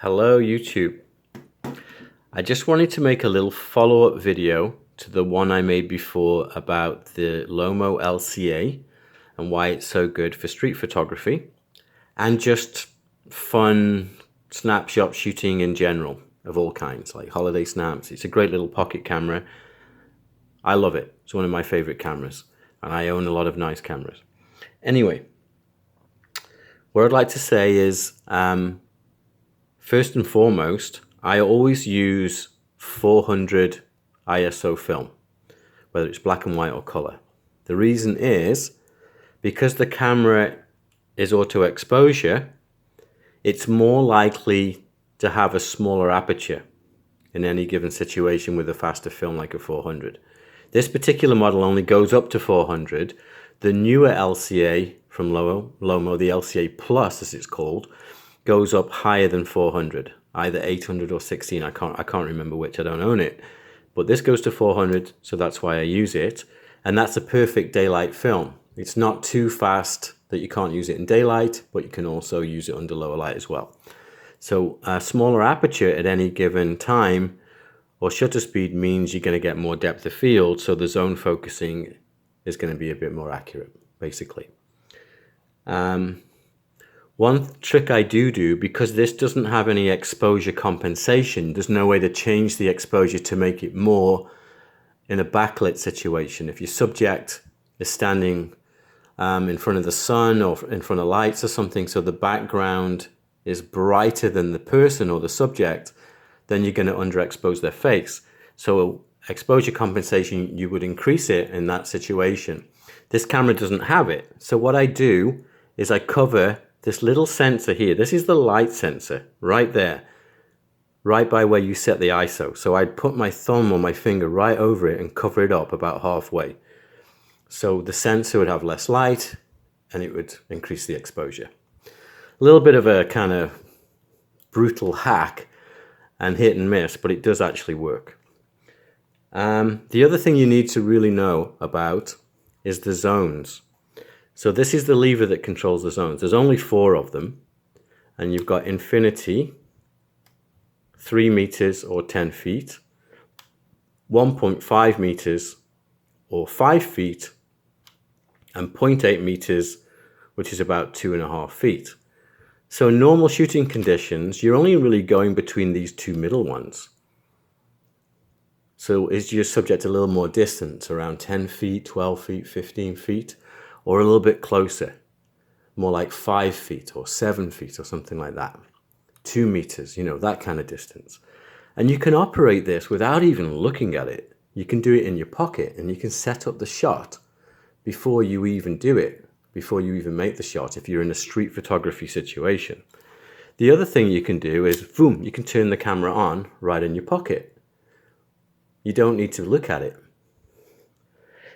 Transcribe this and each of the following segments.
Hello YouTube. I just wanted to make a little follow-up video to the one I made before about the Lomo LC-A and why it's so good for street photography and just fun snapshot shooting in general of all kinds, like holiday snaps. It's a great little pocket camera. I love it. It's one of my favorite cameras and I own a lot of nice cameras. Anyway, what I'd like to say is first and foremost, I always use 400 ISO film, whether it's black and white or color. The reason is because the camera is auto exposure, it's more likely to have a smaller aperture in any given situation with a faster film like a 400. This particular model only goes up to 400. The newer LCA from Lomo, the LCA Plus as it's called, goes up higher than 400, either 800 or 16. I can't remember which, I don't own it. But this goes to 400, so that's why I use it. And that's a perfect daylight film. It's not too fast that you can't use it in daylight, but you can also use it under lower light as well. So a smaller aperture at any given time or shutter speed means you're going to get more depth of field, so the zone focusing is going to be a bit more accurate, basically. One trick I do, because this doesn't have any exposure compensation, there's no way to change the exposure to make it more in a backlit situation. If your subject is standing in front of the sun or in front of lights or something, so the background is brighter than the person or the subject, then you're going to underexpose their face. So exposure compensation, you would increase it in that situation. This camera doesn't have it. So what I do is I cover this little sensor here. This is the light sensor right there, right by where you set the ISO. So I'd put my thumb or my finger right over it and cover it up about halfway. So the sensor would have less light and it would increase the exposure. A little bit of a kind of brutal hack and hit and miss, but it does actually work. The other thing you need to really know about is the zones. So this is the lever that controls the zones. There's only 4 of them, and you've got infinity, 3 meters or 10 feet, 1.5 meters or 5 feet, and 0.8 meters, which is about 2.5 feet. So in normal shooting conditions, you're only really going between these 2 middle ones. So is your subject a little more distant, around 10 feet, 12 feet, 15 feet? Or a little bit closer, more like 5 feet or 7 feet or something like that. 2 meters, you know, that kind of distance. And you can operate this without even looking at it. You can do it in your pocket and you can set up the shot before you even do it, before you even make the shot if you're in a street photography situation. The other thing you can do is, boom, you can turn the camera on right in your pocket. You don't need to look at it.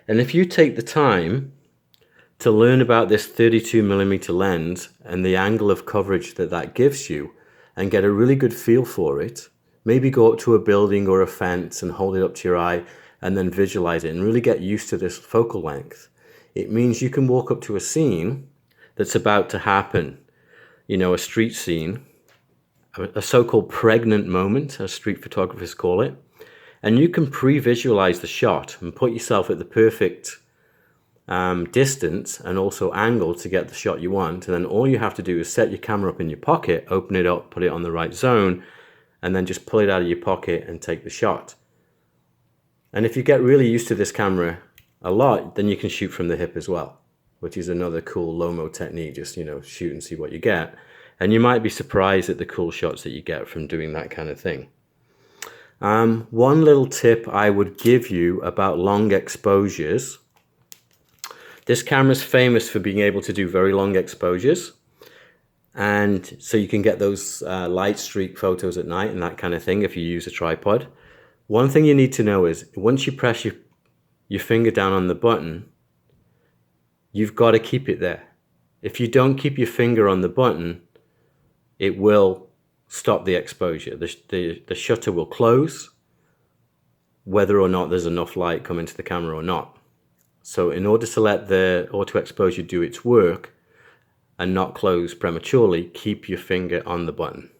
And if you take the time to learn about this 32mm lens and the angle of coverage that gives you and get a really good feel for it, maybe go up to a building or a fence and hold it up to your eye and then visualize it and really get used to this focal length. It means you can walk up to a scene that's about to happen, you know, a street scene, a so-called pregnant moment, as street photographers call it, and you can pre-visualize the shot and put yourself at the perfect distance and also angle to get the shot you want, and then all you have to do is set your camera up in your pocket, open it up, put it on the right zone, and then just pull it out of your pocket and take the shot. And if you get really used to this camera a lot, then you can shoot from the hip as well, which is another cool Lomo technique. Just, you know, shoot and see what you get, and you might be surprised at the cool shots that you get from doing that kind of thing. One little tip I would give you about long exposures. This camera is famous for being able to do very long exposures, and so you can get those light streak photos at night and that kind of thing if you use a tripod. One thing you need to know is once you press your finger down on the button, you've got to keep it there. If you don't keep your finger on the button, it will stop the exposure. The shutter will close whether or not there's enough light coming to the camera or not. So in order to let the auto exposure do its work and not close prematurely, keep your finger on the button.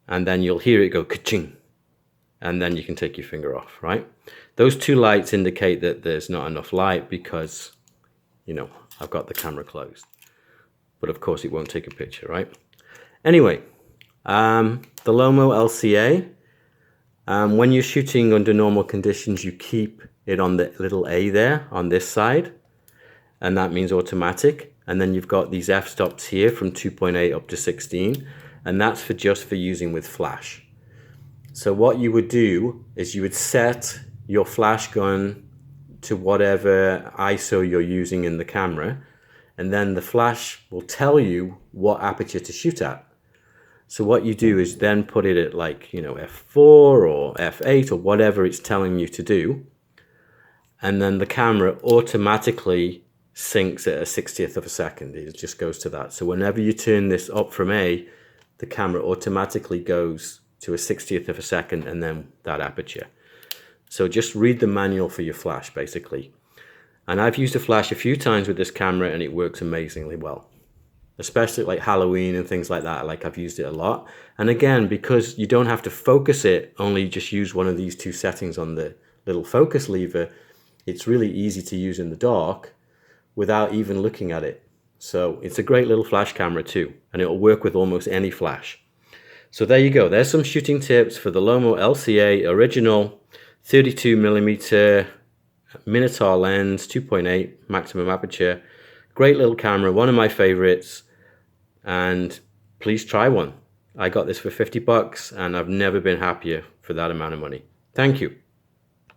and then you'll hear it go ka-ching, and then you can take your finger off, right? Those two lights indicate that there's not enough light because, you know, I've got the camera closed. But of course it won't take a picture, right? Anyway, the Lomo LC-A, when you're shooting under normal conditions, you keep it on the little A there on this side, and that means automatic. And then you've got these f-stops here from 2.8 up to 16, and that's just for using with flash. So what you would do is you would set your flash gun to whatever ISO you're using in the camera, and then the flash will tell you what aperture to shoot at. So what you do is then put it at, like, you know, f4 or f8 or whatever it's telling you to do, and then the camera automatically syncs at a 60th of a second. It just goes to that. So whenever you turn this up from A, the camera automatically goes to a 60th of a second and then that aperture. So just read the manual for your flash, basically. And I've used a flash a few times with this camera and it works amazingly well. Especially like Halloween and things like that, like I've used it a lot. And again, because you don't have to focus it, only just use one of these two settings on the little focus lever, it's really easy to use in the dark without even looking at it. So it's a great little flash camera too, and it'll work with almost any flash. So there you go, there's some shooting tips for the Lomo LC-A original 32mm Minotaur lens, 2.8 maximum aperture. Great little camera, one of my favorites, and please try one. I got this for $50 and I've never been happier for that amount of money. Thank you.